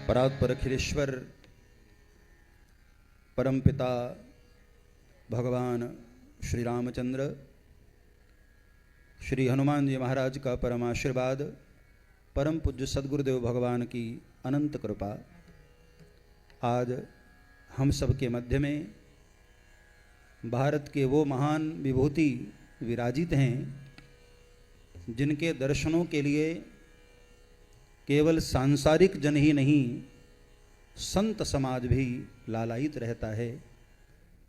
परात्पर अखिलेश्वर परमपिता भगवान श्री रामचंद्र, श्री हनुमान जी महाराज का परम आशीर्वाद, परम पूज्य सद्गुरुदेव भगवान की अनंत कृपा आज हम सब के मध्य में भारत के वो महान विभूति विराजित हैं जिनके दर्शनों के लिए केवल सांसारिक जन ही नहीं संत समाज भी लालायित रहता है।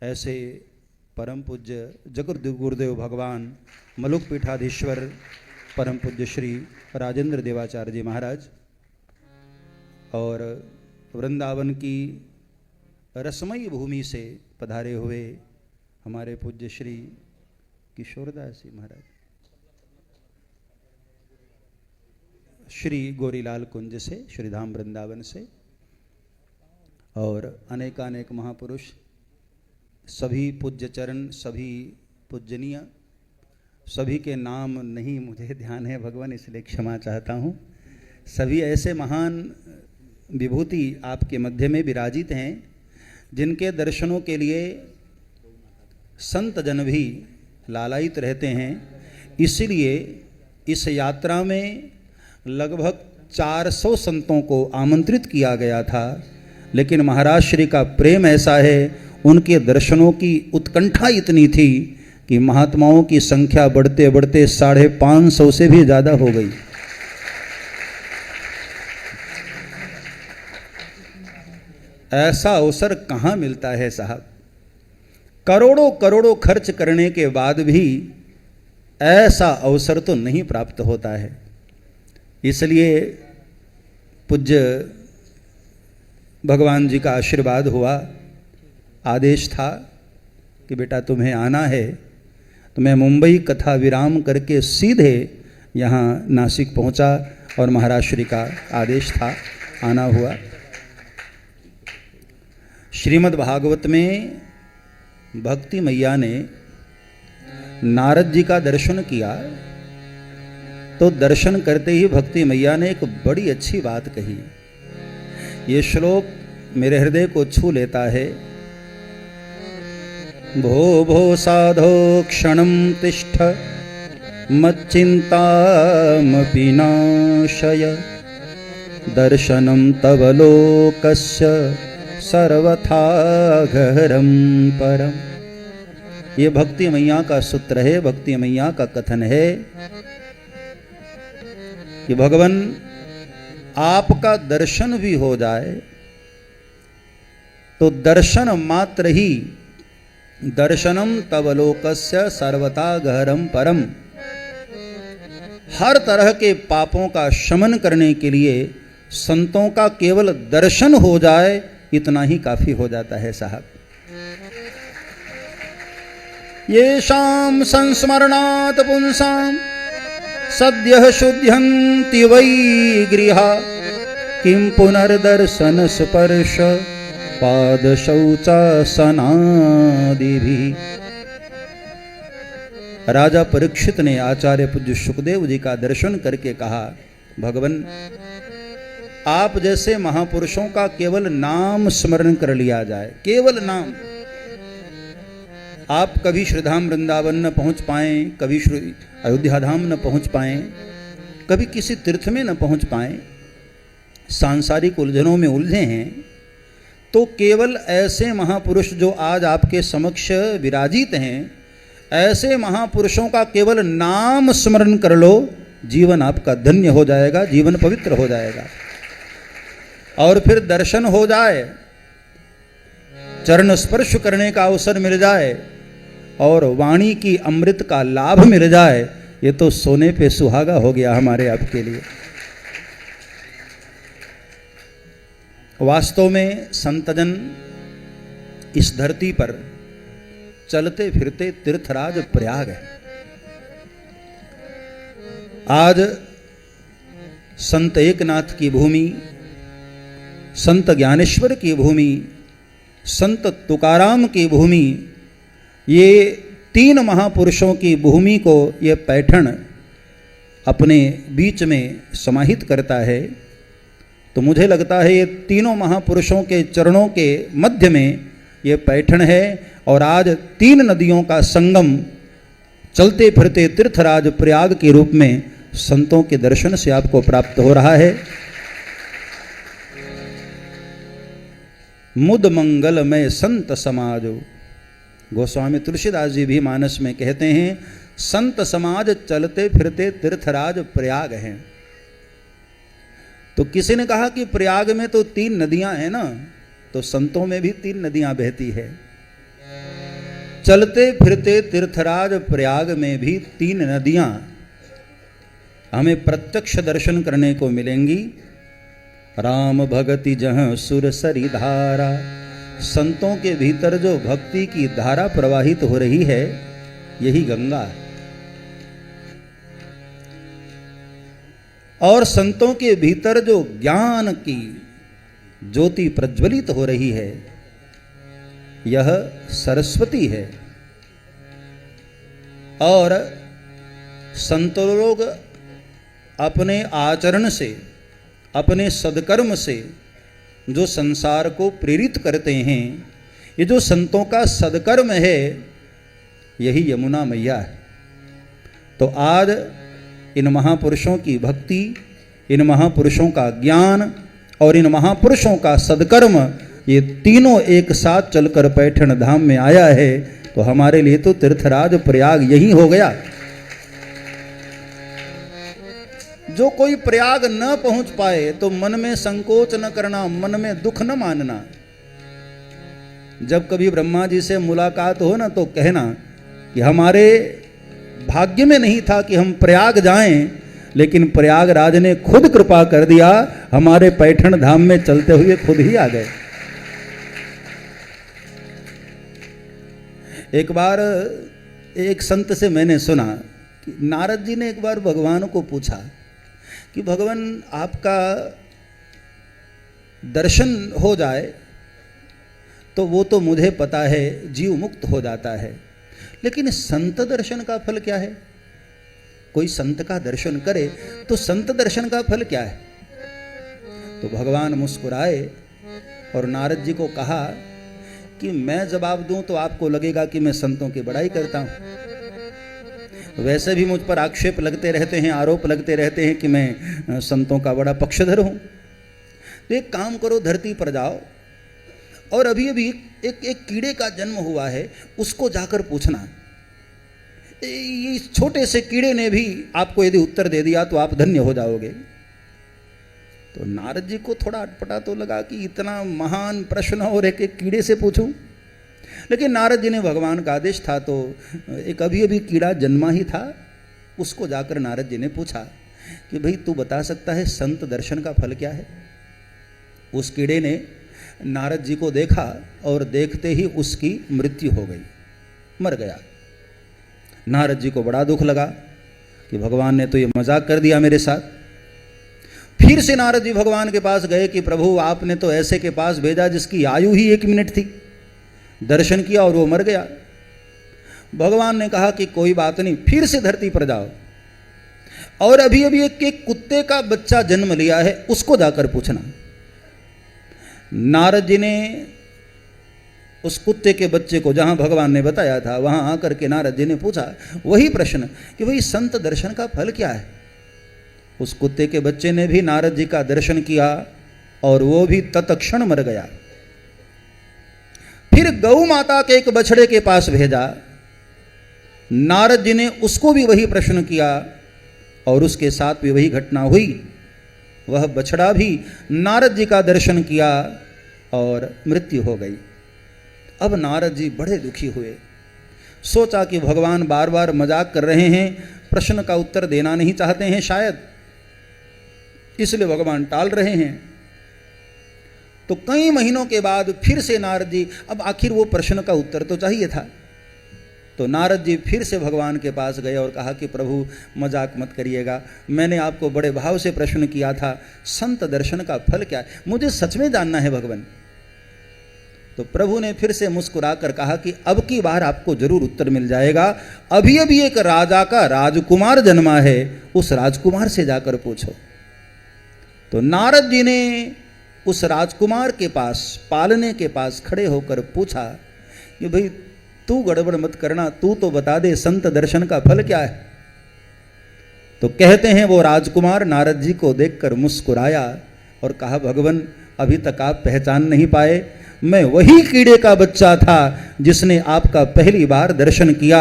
ऐसे परम पूज्य जगत गुरुदेव भगवान मलुक पीठाधीश्वर परम पूज्य श्री राजेंद्र देवाचार्य जी महाराज और वृंदावन की रसमयी भूमि से पधारे हुए हमारे पूज्य श्री किशोरदास जी महाराज, श्री गोरीलाल कुंज से, श्रीधाम वृंदावन से, और अनेकानेक महापुरुष, सभी पूज्य चरण, सभी पूजनीय, सभी के नाम नहीं मुझे ध्यान है भगवान, इसलिए क्षमा चाहता हूँ। सभी ऐसे महान विभूति आपके मध्य में विराजित हैं जिनके दर्शनों के लिए संत जन भी लालायित रहते हैं। इसलिए इस यात्रा में लगभग 400 संतों को आमंत्रित किया गया था, लेकिन महाराज श्री का प्रेम ऐसा है, उनके दर्शनों की उत्कंठा इतनी थी कि महात्माओं की संख्या बढ़ते बढ़ते 550 से भी ज़्यादा हो गई। ऐसा अवसर कहाँ मिलता है साहब, करोड़ों करोड़ों खर्च करने के बाद भी ऐसा अवसर तो नहीं प्राप्त होता है। इसलिए पूज्य भगवान जी का आशीर्वाद हुआ, आदेश था कि बेटा तुम्हें आना है, तो मैं मुंबई कथा विराम करके सीधे यहाँ नासिक पहुँचा और महाराज श्री का आदेश था, आना हुआ। श्रीमद् भागवत में भक्ति मैया ने नारद जी का दर्शन किया, तो दर्शन करते ही भक्ति मैया ने एक बड़ी अच्छी बात कही। ये श्लोक मेरे हृदय को छू लेता है। भो भो साधो क्षणं तिष्ठ मच्चिन्तामपि नाशय दर्शनं तव लोकस्य सर्वथा गहरं परम। ये भक्ति मैया का सूत्र है, भक्ति मैया का कथन है कि भगवान आपका दर्शन भी हो जाए तो दर्शन मात्र ही, दर्शनम तव लोकस्य सर्वथा गहरम परम, हर तरह के पापों का शमन करने के लिए संतों का केवल दर्शन हो जाए, इतना ही काफी हो जाता है साहब। येषां संस्मरणात् पुंसां सद्यः शुद्ध्यन्ति वै गृहा किं पुनर्दर्शन स्पर्श पाद शौचासनादिभिः। राजा परीक्षित ने आचार्य पूज्य सुखदेव जी का दर्शन करके कहा, भगवान आप जैसे महापुरुषों का केवल नाम स्मरण कर लिया जाए, केवल नाम। आप कभी श्रीधाम वृंदावन न पहुंच पाएं, कभी श्री अयोध्या धाम न पहुंच पाएं, कभी किसी तीर्थ में न पहुंच पाएं, सांसारिक उलझनों में उलझे हैं, तो केवल ऐसे महापुरुष जो आज आपके समक्ष विराजित हैं, ऐसे महापुरुषों का केवल नाम स्मरण कर लो, जीवन आपका धन्य हो जाएगा, जीवन पवित्र हो जाएगा। और फिर दर्शन हो जाए, चरण स्पर्श करने का अवसर मिल जाए और वाणी की अमृत का लाभ मिल जाए, ये तो सोने पे सुहागा हो गया हमारे आपके लिए। वास्तव में संतजन इस धरती पर चलते फिरते तीर्थराज प्रयाग है। आज संत एकनाथ की भूमि, संत ज्ञानेश्वर की भूमि, संत तुकाराम की भूमि, ये 3 महापुरुषों की भूमि को ये पैठण अपने बीच में समाहित करता है। तो मुझे लगता है ये तीनों महापुरुषों के चरणों के मध्य में ये पैठण है। और आज 3 नदियों का संगम चलते फिरते तीर्थराज प्रयाग के रूप में संतों के दर्शन से आपको प्राप्त हो रहा है। मुद मंगल में संत समाजो, गोस्वामी तुलसीदास जी भी मानस में कहते हैं संत समाज चलते फिरते तीर्थराज प्रयाग हैं। तो किसी ने कहा कि प्रयाग में तो 3 नदियां हैं ना, तो संतों में भी 3 नदियां बहती है। चलते फिरते तीर्थराज प्रयाग में भी 3 नदियां हमें प्रत्यक्ष दर्शन करने को मिलेंगी। राम भगति जहाँ सुर सरी धारा, संतों के भीतर जो भक्ति की धारा प्रवाहित हो रही है यही गंगा है। और संतों के भीतर जो ज्ञान की ज्योति प्रज्वलित हो रही है यह सरस्वती है। और संत लोग अपने आचरण से, अपने सदकर्म से जो संसार को प्रेरित करते हैं, ये जो संतों का सदकर्म है यही यमुना मैया है। तो आज इन महापुरुषों की भक्ति, इन महापुरुषों का ज्ञान और इन महापुरुषों का सदकर्म, ये तीनों एक साथ चलकर पैठण धाम में आया है। तो हमारे लिए तो तीर्थराज प्रयाग यही हो गया। जो कोई प्रयाग न पहुंच पाए तो मन में संकोच न करना, मन में दुख न मानना। जब कभी ब्रह्मा जी से मुलाकात हो ना तो कहना कि हमारे भाग्य में नहीं था कि हम प्रयाग जाएं, लेकिन प्रयागराज ने खुद कृपा कर दिया, हमारे पैठण धाम में चलते हुए खुद ही आ गए। एक बार एक संत से मैंने सुना कि नारद जी ने एक बार भगवान को पूछा कि भगवान आपका दर्शन हो जाए तो वो तो मुझे पता है जीव मुक्त हो जाता है, लेकिन संत दर्शन का फल क्या है? कोई संत का दर्शन करे तो संत दर्शन का फल क्या है? तो भगवान मुस्कुराए और नारद जी को कहा कि मैं जवाब दूं तो आपको लगेगा कि मैं संतों की बड़ाई करता हूं। वैसे भी मुझ पर आक्षेप लगते रहते हैं, आरोप लगते रहते हैं कि मैं संतों का बड़ा पक्षधर हूं। तो एक काम करो, धरती पर जाओ और अभी अभी एक कीड़े का जन्म हुआ है, उसको जाकर पूछना। इस छोटे से कीड़े ने भी आपको यदि उत्तर दे दिया तो आप धन्य हो जाओगे। तो नारद जी को थोड़ा अटपटा तो लगा कि इतना महान प्रश्न और एक कीड़े से पूछूं, लेकिन नारद जी ने, भगवान का आदेश था, तो एक अभी अभी कीड़ा जन्मा ही था, उसको जाकर नारद जी ने पूछा कि भाई तू बता सकता है संत दर्शन का फल क्या है? उस कीड़े ने नारद जी को देखा और देखते ही उसकी मृत्यु हो गई, मर गया। नारद जी को बड़ा दुख लगा कि भगवान ने तो ये मजाक कर दिया मेरे साथ। फिर से नारद जी भगवान के पास गए कि प्रभु आपने तो ऐसे के पास भेजा जिसकी आयु ही 1 मिनट थी, दर्शन किया और वो मर गया। भगवान ने कहा कि कोई बात नहीं, फिर से धरती पर जाओ और अभी अभी एक कुत्ते का बच्चा जन्म लिया है, उसको जाकर पूछना। नारद जी ने उस कुत्ते के बच्चे को जहां भगवान ने बताया था वहां आकर के नारद जी ने पूछा वही प्रश्न कि भाई संत दर्शन का फल क्या है? उस कुत्ते के बच्चे ने भी नारद जी का दर्शन किया और वो भी तत्क्षण मर गया। फिर गौ माता के एक बछड़े के पास भेजा, नारद जी ने उसको भी वही प्रश्न किया और उसके साथ भी वही घटना हुई। वह बछड़ा भी नारद जी का दर्शन किया और मृत्यु हो गई। अब नारद जी बड़े दुखी हुए, सोचा कि भगवान बार बार मजाक कर रहे हैं, प्रश्न का उत्तर देना नहीं चाहते हैं शायद, इसलिए भगवान टाल रहे हैं। तो कई महीनों के बाद फिर से नारद जी, अब आखिर वो प्रश्न का उत्तर तो चाहिए था, तो नारद जी फिर से भगवान के पास गए और कहा कि प्रभु मजाक मत करिएगा, मैंने आपको बड़े भाव से प्रश्न किया था संत दर्शन का फल क्या है, मुझे सच में जानना है भगवान। तो प्रभु ने फिर से मुस्कुराकर कहा कि अब की बार आपको जरूर उत्तर मिल जाएगा। अभी अभी एक राजा का राजकुमार जन्मा है, उस राजकुमार से जाकर पूछो। तो नारद जी ने उस राजकुमार के पास, पालने के पास खड़े होकर पूछा कि भाई तू गड़बड़ मत करना, तू तो बता दे संत दर्शन का फल क्या है। तो कहते हैं वो राजकुमार नारद जी को देखकर मुस्कुराया और कहा, भगवान अभी तक आप पहचान नहीं पाए, मैं वही कीड़े का बच्चा था जिसने आपका पहली बार दर्शन किया,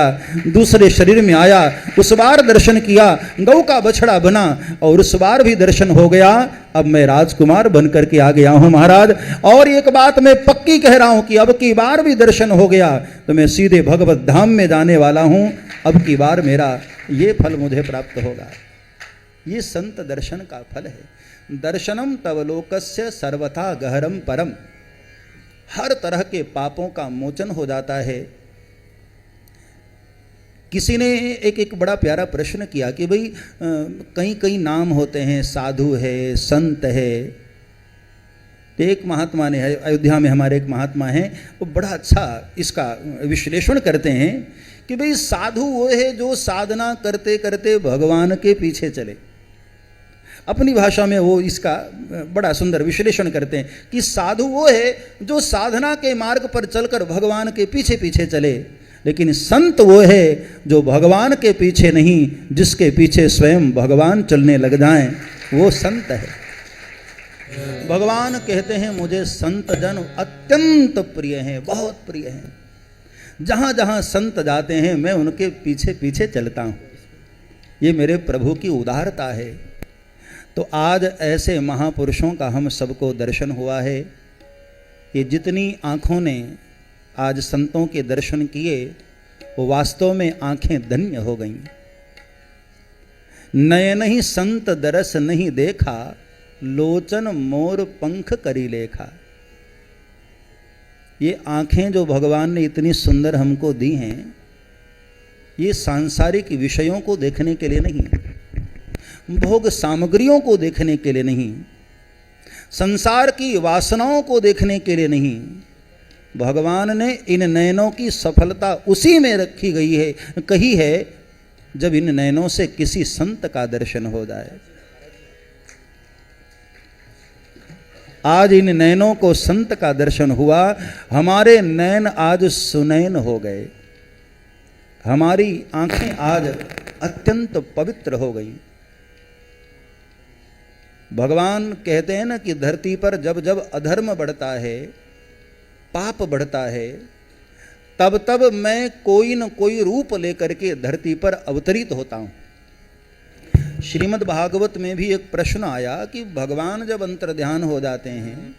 दूसरे शरीर में आया, उस बार दर्शन किया, गौ का बछड़ा बना और उस बार भी दर्शन हो गया। अब मैं राजकुमार बनकर के आ गया हूं महाराज, और एक बात मैं पक्की कह रहा हूं कि अब की बार भी दर्शन हो गया तो मैं सीधे भगवत धाम में जाने वाला हूं। अब की बार मेरा ये फल मुझे प्राप्त होगा। ये संत दर्शन का फल है। दर्शनम तव लोकस्य सर्वथा गहरम परम। हर तरह के पापों का मोचन हो जाता है। किसी ने एक बड़ा प्यारा प्रश्न किया कि भाई कई कई नाम होते हैं, साधु है, संत है। एक महात्मा ने, अयोध्या में हमारे एक महात्मा हैं, वो बड़ा अच्छा इसका विश्लेषण करते हैं कि भाई साधु वो है जो साधना करते करते भगवान के पीछे चले। अपनी भाषा में वो इसका बड़ा सुंदर विश्लेषण करते हैं कि साधु वो है जो साधना के मार्ग पर चलकर भगवान के पीछे पीछे चले, लेकिन संत वो है जो भगवान के पीछे नहीं, जिसके पीछे स्वयं भगवान चलने लग जाएं, वो संत है। भगवान कहते हैं मुझे संत जन अत्यंत प्रिय हैं, बहुत प्रिय हैं। जहाँ जहाँ संत जाते हैं मैं उनके पीछे पीछे चलता हूँ। ये मेरे प्रभु की उदारता है। तो आज ऐसे महापुरुषों का हम सबको दर्शन हुआ है। ये जितनी आँखों ने आज संतों के दर्शन किए वो वास्तव में आँखें धन्य हो गईं। नयन ही संत दरस नहीं देखा, लोचन मोर पंख करी लेखा। ये आँखें जो भगवान ने इतनी सुंदर हमको दी हैं, ये सांसारिक विषयों को देखने के लिए नहीं, भोग सामग्रियों को देखने के लिए नहीं, संसार की वासनाओं को देखने के लिए नहीं। भगवान ने इन नयनों की सफलता उसी में रखी गई है, कही है जब इन नयनों से किसी संत का दर्शन हो जाए। आज इन नयनों को संत का दर्शन हुआ, हमारे नयन आज सुनैन हो गए, हमारी आंखें आज अत्यंत पवित्र हो गई। भगवान कहते हैं ना कि धरती पर जब जब अधर्म बढ़ता है, पाप बढ़ता है, तब तब मैं कोई न कोई रूप लेकर के धरती पर अवतरित होता हूं। श्रीमद् भागवत में भी एक प्रश्न आया कि भगवान जब अंतर्ध्यान हो जाते हैं,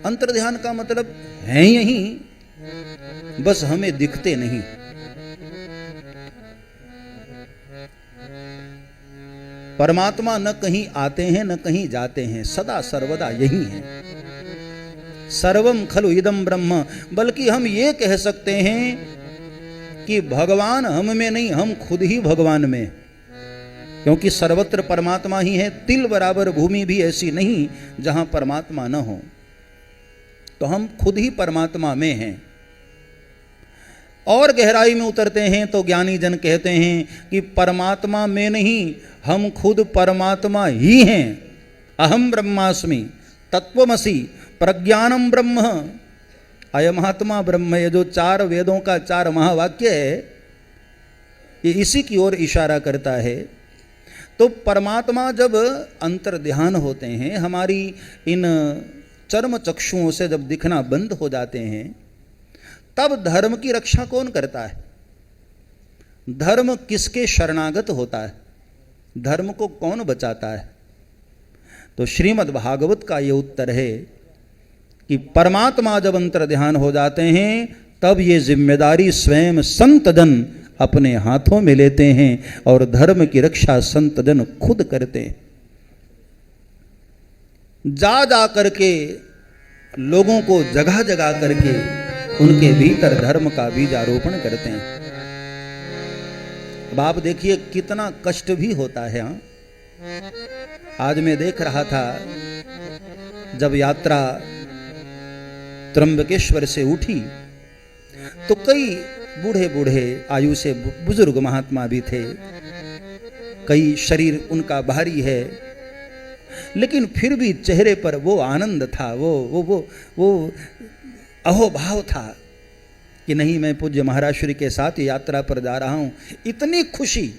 अंतर्ध्यान का मतलब है यही, बस हमें दिखते नहीं। परमात्मा न कहीं आते हैं न कहीं जाते हैं, सदा सर्वदा यही है। सर्वम खलु इदम ब्रह्म, बल्कि हम ये कह सकते हैं कि भगवान हम में नहीं, हम खुद ही भगवान में, क्योंकि सर्वत्र परमात्मा ही है। तिल बराबर भूमि भी ऐसी नहीं जहां परमात्मा न हो, तो हम खुद ही परमात्मा में हैं। और गहराई में उतरते हैं तो ज्ञानी जन कहते हैं कि परमात्मा में नहीं, हम खुद परमात्मा ही हैं। अहम ब्रह्मास्मि तत्वमसि प्रज्ञानम ब्रह्म, अयमात्मा ब्रह्म। ये जो 4 वेदों का 4 महावाक्य है, ये इसी की ओर इशारा करता है। तो परमात्मा जब अंतर्ध्यान होते हैं, हमारी इन चर्म चक्षुओं से जब दिखना बंद हो जाते हैं, तब धर्म की रक्षा कौन करता है? धर्म किसके शरणागत होता है? धर्म को कौन बचाता है? तो श्रीमद् भागवत का ये उत्तर है कि परमात्मा जब अंतर्ध्यान हो जाते हैं, तब ये जिम्मेदारी स्वयं संत जन अपने हाथों में लेते हैं और धर्म की रक्षा संत जन खुद करते हैं। जा जा करके लोगों को जगह जगह करके उनके भीतर धर्म का बीजारोपण करते हैं। अब आप देखिए कितना कष्ट भी होता है। हाँ, आज मैं देख रहा था जब यात्रा त्र्यंबकेश्वर से उठी तो कई बूढ़े बूढ़े आयु से बुजुर्ग महात्मा भी थे। कई शरीर उनका भारी है, लेकिन फिर भी चेहरे पर वो आनंद था, वो अहोभाव था कि नहीं, मैं पूज्य महाराज श्री के साथ यात्रा पर जा रहा हूं। इतनी खुशी,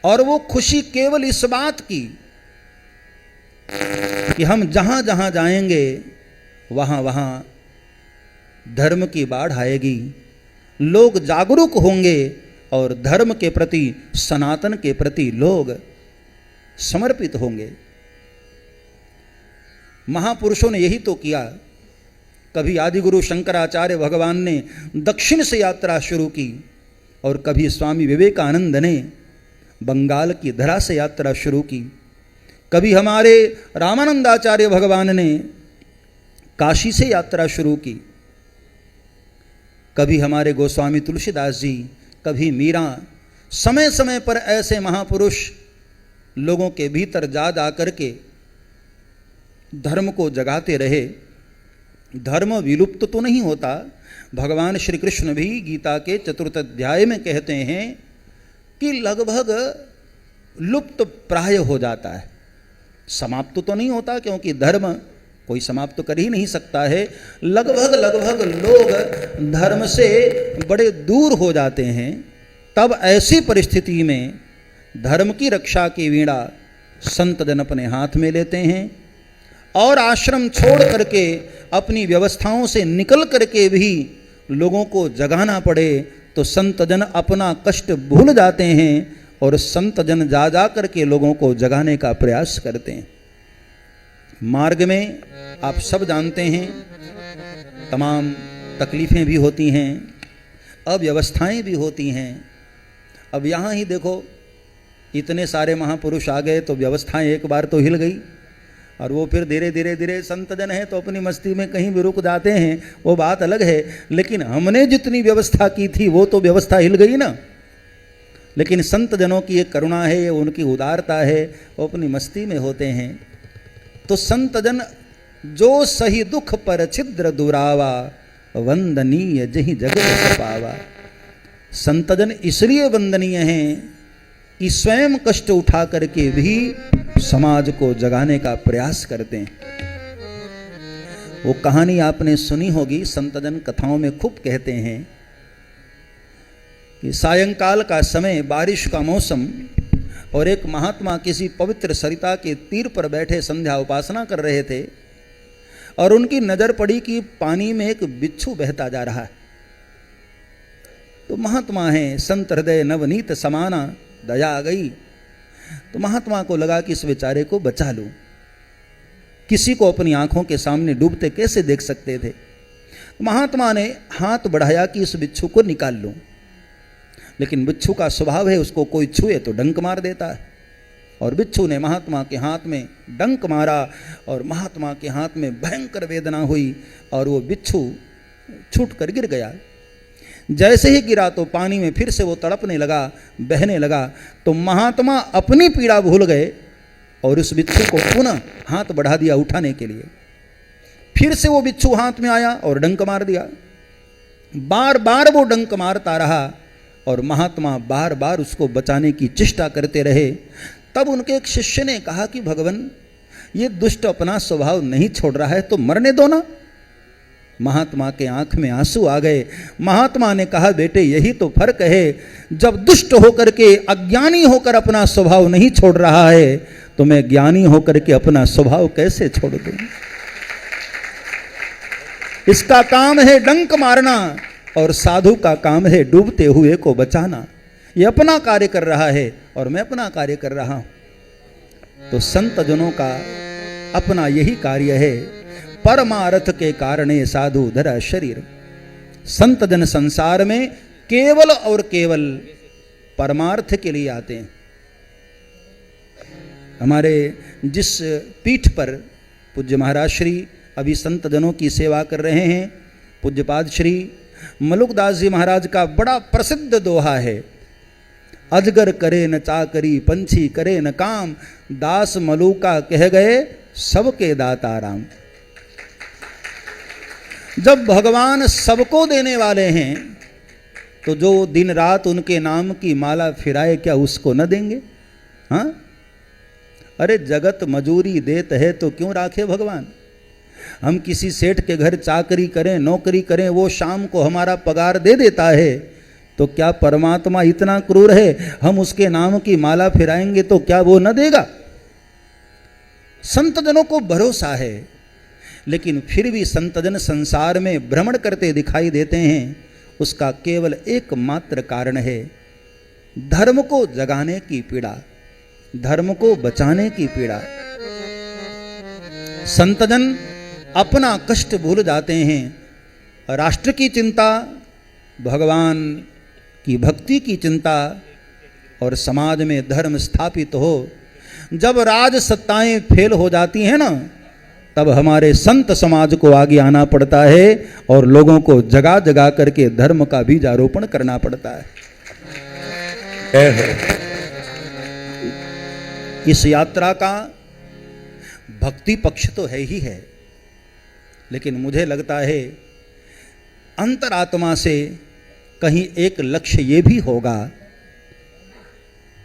और वो खुशी केवल इस बात की कि हम जहां जहां जाएंगे वहां वहां धर्म की बाढ़ आएगी, लोग जागरूक होंगे और धर्म के प्रति, सनातन के प्रति लोग समर्पित होंगे। महापुरुषों ने यही तो किया। कभी आदिगुरु शंकराचार्य भगवान ने दक्षिण से यात्रा शुरू की, और कभी स्वामी विवेकानंद ने बंगाल की धरा से यात्रा शुरू की, कभी हमारे रामानंदाचार्य भगवान ने काशी से यात्रा शुरू की, कभी हमारे गोस्वामी तुलसीदास जी, कभी मीरा। समय समय पर ऐसे महापुरुष लोगों के भीतर जा जा करके धर्म को जगाते रहे। धर्म विलुप्त तो नहीं होता। भगवान श्री कृष्ण भी गीता के 4th अध्याय में कहते हैं कि लगभग लुप्त प्राय हो जाता है, समाप्त तो नहीं होता, क्योंकि धर्म कोई समाप्त कर ही नहीं सकता है। लगभग लोग धर्म से बड़े दूर हो जाते हैं। तब ऐसी परिस्थिति में धर्म की रक्षा की वीणा संत जन अपने हाथ में लेते हैं, और आश्रम छोड़ करके अपनी व्यवस्थाओं से निकल करके भी लोगों को जगाना पड़े तो संत जन अपना कष्ट भूल जाते हैं और संत जन जा जा करके लोगों को जगाने का प्रयास करते हैं। मार्ग में आप सब जानते हैं तमाम तकलीफ़ें भी होती हैं, अव्यवस्थाएं भी होती हैं। अब यहाँ ही देखो, इतने सारे महापुरुष आ गए तो व्यवस्थाएं एक बार तो हिल गई, और वो फिर धीरे धीरे संत जन है तो अपनी मस्ती में कहीं भी रुक जाते हैं, वो बात अलग है। लेकिन हमने जितनी व्यवस्था की थी वो तो व्यवस्था हिल गई ना। लेकिन संत जनों की एक करुणा है, उनकी उदारता है, वो अपनी मस्ती में होते हैं। तो संत जन जो सही दुख पर छिद्र दुरावा, वंदनीय जही जगत पावा। संत जन इसलिए वंदनीय हैं कि स्वयं कष्ट उठा करके भी समाज को जगाने का प्रयास करते हैं। वो कहानी आपने सुनी होगी, संत जन कथाओं में खूब कहते हैं कि सायंकाल का समय, बारिश का मौसम, और एक महात्मा किसी पवित्र सरिता के तीर पर बैठे संध्या उपासना कर रहे थे, और उनकी नजर पड़ी कि पानी में एक बिच्छू बहता जा रहा है। तो महात्मा हैं, संत हृदय नवनीत समाना, दया आ गई। तो महात्मा को लगा कि इस बेचारे को बचा लूं। किसी को अपनी आंखों के सामने डूबते कैसे देख सकते थे। महात्मा ने हाथ बढ़ाया कि इस बिच्छू को निकाल लूं, लेकिन बिच्छू का स्वभाव है, उसको कोई छुए तो डंक मार देता है। और बिच्छू ने महात्मा के हाथ में डंक मारा, और महात्मा के हाथ में भयंकर वेदना हुई, और वो बिच्छू छूट कर गिर गया। जैसे ही गिरा तो पानी में फिर से वो तड़पने लगा, बहने लगा। तो महात्मा अपनी पीड़ा भूल गए और उस बिच्छू को पुनः हाथ बढ़ा दिया उठाने के लिए। फिर से वो बिच्छू हाथ में आया और डंक मार दिया। बार बार वो डंक मारता रहा, और महात्मा बार बार उसको बचाने की चेष्टा करते रहे। तब उनके एक शिष्य ने कहा कि भगवान, ये दुष्ट अपना स्वभाव नहीं छोड़ रहा है, तो मरने दो ना। महात्मा के आंख में आंसू आ गए। महात्मा ने कहा, बेटे यही तो फर्क है, जब दुष्ट होकर के, अज्ञानी होकर अपना स्वभाव नहीं छोड़ रहा है, तो मैं ज्ञानी होकर के अपना स्वभाव कैसे छोड़ दूं। इसका काम है डंक मारना, और साधु का काम है डूबते हुए को बचाना। ये अपना कार्य कर रहा है और मैं अपना कार्य कर रहा हूं। तो संत जनों का अपना यही कार्य है। परमार्थ के कारणे साधु धरा शरीर। संत जन संसार में केवल और केवल परमार्थ के लिए आते हैं। हमारे जिस पीठ पर पूज्य महाराज श्री अभी संत जनों की सेवा कर रहे हैं, पूज्यपाद श्री मलुकदास जी महाराज का बड़ा प्रसिद्ध दोहा है, अजगर करे न चाकरी, पंछी करे न काम, दास मलुका कह गए सबके दाता राम। जब भगवान सबको देने वाले हैं, तो जो दिन रात उनके नाम की माला फिराए, क्या उसको न देंगे? हाँ, अरे जगत मजूरी देत है तो क्यों राखे भगवान। हम किसी सेठ के घर चाकरी करें, नौकरी करें, वो शाम को हमारा पगार दे देता है, तो क्या परमात्मा इतना क्रूर है? हम उसके नाम की माला फिराएंगे तो क्या वो न देगा? संतजनों को भरोसा है, लेकिन फिर भी संतजन संसार में भ्रमण करते दिखाई देते हैं। उसका केवल एकमात्र कारण है धर्म को जगाने की पीड़ा, धर्म को बचाने की पीड़ा। संतजन अपना कष्ट भूल जाते हैं, राष्ट्र की चिंता, भगवान की भक्ति की चिंता, और समाज में धर्म स्थापित हो। जब राज सत्ताएं फेल हो जाती हैं ना, तब हमारे संत समाज को आगे आना पड़ता है और लोगों को जगा जगा करके धर्म का बीजारोपण करना पड़ता है। इस यात्रा का भक्ति पक्ष तो है ही है, लेकिन मुझे लगता है अंतरात्मा से कहीं एक लक्ष्य ये भी होगा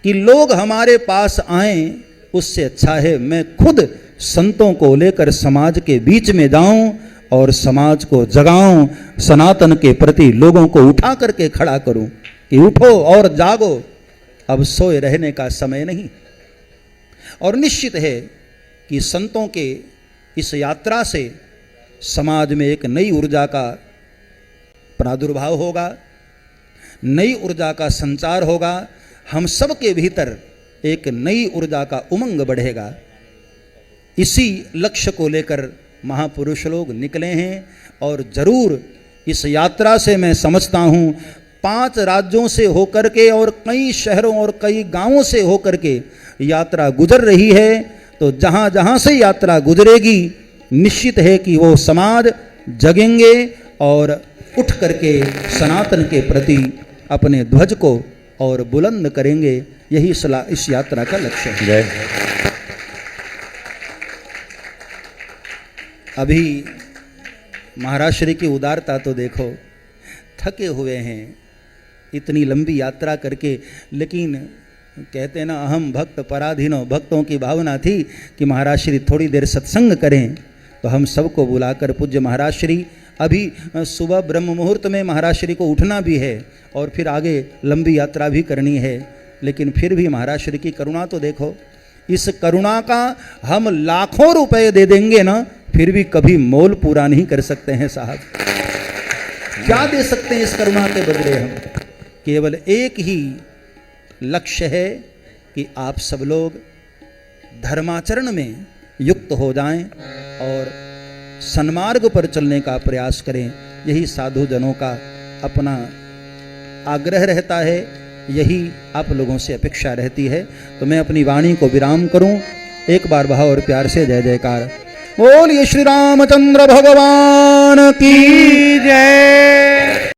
कि लोग हमारे पास आएं, उससे अच्छा है मैं खुद संतों को लेकर समाज के बीच में जाऊं और समाज को जगाऊं, सनातन के प्रति लोगों को उठा करके खड़ा करूं कि उठो और जागो, अब सोए रहने का समय नहीं। और निश्चित है कि संतों के इस यात्रा से समाज में एक नई ऊर्जा का प्रादुर्भाव होगा, नई ऊर्जा का संचार होगा। हम सब के भीतर एक नई ऊर्जा का उमंग बढ़ेगा। इसी लक्ष्य को लेकर महापुरुष लोग निकले हैं और जरूर इस यात्रा से मैं समझता हूँ 5 राज्यों से होकर के और कई शहरों और कई गांवों से होकर के यात्रा गुजर रही है। तो जहाँ जहाँ से यात्रा गुजरेगी, निश्चित है कि वो समाज जगेंगे और उठ करके सनातन के प्रति अपने ध्वज को और बुलंद करेंगे। यही इस यात्रा का लक्ष्य है। अभी महाराज श्री की उदारता तो देखो, थके हुए हैं इतनी लंबी यात्रा करके, लेकिन कहते हैं ना अहम भक्त पराधीनो, भक्तों की भावना थी कि महाराज श्री थोड़ी देर सत्संग करें। तो हम सबको बुलाकर पूज्य महाराज श्री, अभी सुबह ब्रह्म मुहूर्त में महाराज श्री को उठना भी है और फिर आगे लंबी यात्रा भी करनी है, लेकिन फिर भी महाराज श्री की करुणा तो देखो। इस करुणा का हम लाखों रुपए दे देंगे ना, फिर भी कभी मोल पूरा नहीं कर सकते हैं साहब। क्या दे सकते हैं इस करुणा के बदले हम? केवल एक ही लक्ष्य है कि आप सब लोग धर्माचरण में युक्त हो जाएं और सन्मार्ग पर चलने का प्रयास करें। यही साधु जनों का अपना आग्रह रहता है, यही आप लोगों से अपेक्षा रहती है। तो मैं अपनी वाणी को विराम करूं। एक बार भाव और प्यार से जय जयकार। बोलिए श्री रामचंद्र भगवान की जय।